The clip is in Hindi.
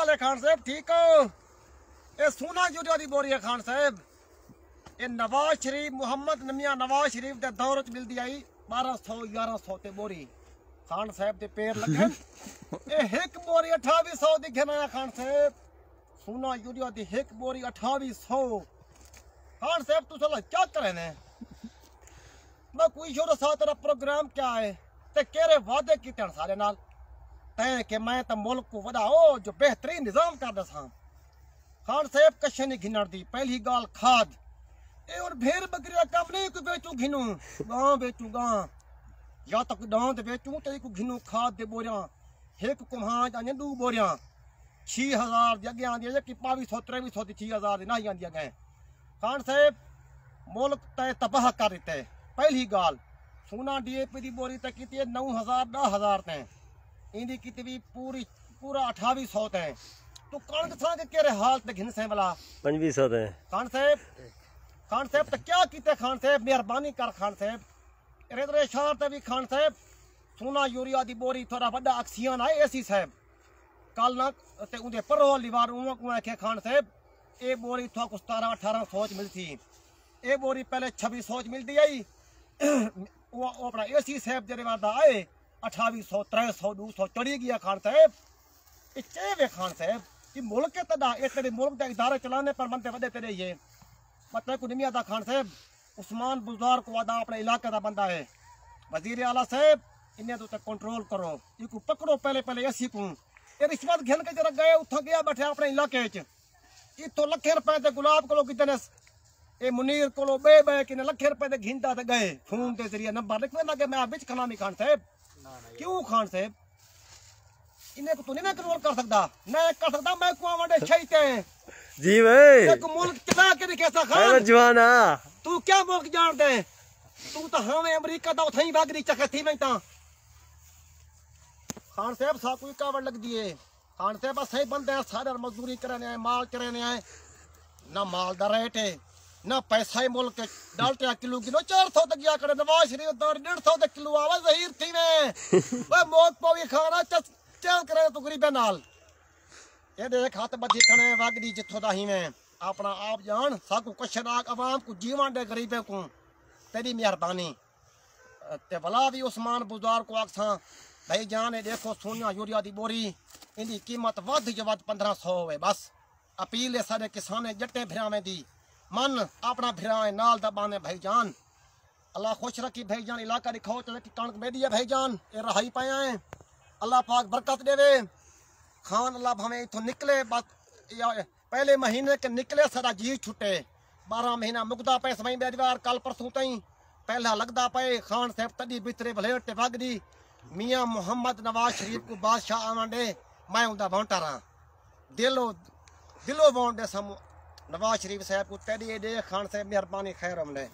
हाल है खान साहब? ठीक हो? ये सोना यूरिया दी बोरी है खान साहब। ये नवाज शरीफ मुहम्मद नमिया नवाज शरीफ दे दौर च मिलदी आई 1200-1100 ते बोरी खान साहब दे पैर लगन। ये एक बोरी 2800 दी घना खान साहब। सोना यूरिया दी एक बोरी 2800। खान साहब तू चला क्या करे ने? मैं कोई छोरा सा तेरा प्रोग्राम क्या है ते केरे वादे कीते सारे नाल तै के मैं तो मुल्क को वधाओ जो बेहतरीन निजाम कर दसा। खान साहब कशे नहीं घिनण दी। पहली गाल खाद ए और भेड़ बकरी का काम नहीं कोई बेचू घिनू गां बेचू गां या तक दांत बेचू ते को घिनू खाद दे बोरियां एक कुम्हां जाने 2 बोरियां 6000 दी अगे आंदी है कि 2200-2300 दी 6000 दी नहीं आंदी है। खान साहब मुल्क तय तबाह कर दिते। पहली गाल सोना डीएपी दी बोरी तक की 9000-10000 तय इंदी की भी पूरा 2800 तय। तू कणक सा के केरे हाल ते घिन से वाला 2500 तय। खान साहब तो क्या कीते खान साहब? मेहरबानी कर खान साहब। रेदरे शहर ते भी खान साहब सोना यूरिया दी बोरी थोड़ा बड़ा अक्सियन आए एसी साहब कल ना ते उनके परो लिवार उमा के खान साहब ए बोरी थोड़ा कुछ 17-1800 च मिलती। ए बोरी पहले 2600 च मिलती आई वो अपना एसी साहब जेरे वादा आए 2800-300-200 चढ़ी गया खान साहब। इचे वे खान साहब कि मुल्क के तदा ए तेरे मुल्क दे इदारे चलाने पर बनते वदे तेरे ये मतलब को नहीं आता खान साहब। उस्मान बुज़दार को वादा अपने इलाके का बंदा है। वजीर आला साहब इन्हें तो कंट्रोल करो इनको पकड़ो पहले ऐसी को ये रिश्वत घिन के जरा गए उठा गया बैठे अपने इलाके च इतो लखे रुपए ते गुलाब को कितने ए मुनीर को बे कि लखे रुपए ते घिनता ते गए फोन के जरिए नंबर लिखने लगे मैं बिच खलामी खान साहब। क्यों खान साहब इन्हें को तू नहीं कंट्रोल कर सकता? नहीं कर सकता मैं को वडे छैते जी भाई एक मुल्क चला के कैसा खान जवाना तू क्या मुल्क जान दे? तू तो हमें अमेरिका दा उथई बागरी चखती नहीं ता खान साहब सा कोई कावड़ लग दिए। खान साहब सही बंदे हैं सारे मजदूरी करने आए माल चराने आए ना माल दा रेट है ना पैसा ही मुल्क डालते किलो किलो 400 तक गया करे। नवाज शरीफ दौर 150 तक किलो आवा जहीर थी में ओए मौत पवी खाना चल करे तू गरीबे नाल ये देख हाथ बदी खने वागदी जिथो दा ही में अपना आप जान साकू कशनाक आवाम को जीवन दे गरीबे को तेरी मेहरबानी ते भला भी उस्मान बुज़दार को आखसा भाई जान ये देखो सोना यूरिया दी बोरी इंदी कीमत वध जो वध 1500 है। बस अपील है सारे किसान जट्टे फिरावे दी मन अपना फिराए नाल दबाने भाई जान। अल्लाह खुश रखी भाई जान। इलाका दिखाओ चले कि कणक बेदी है भाई जान ये रहाई पाया है। अल्लाह पाक बरकत देवे खान अल्लाह भावे इथों निकले पहले महीने के निकले सारा जी छुटे 12 महीना मुकदा पे समय बेदवार कल परसों तई पहला लगदा पे खान साहब तड़ी बितरे भले ते वगदी मियां मोहम्मद नवाज शरीफ को बादशाह आवांडे मैं उदा वोटर हां दिलो वोंडे सम नवाज शरीफ साहब को तेरी दे खान साहब मेहरबानी खैर हमले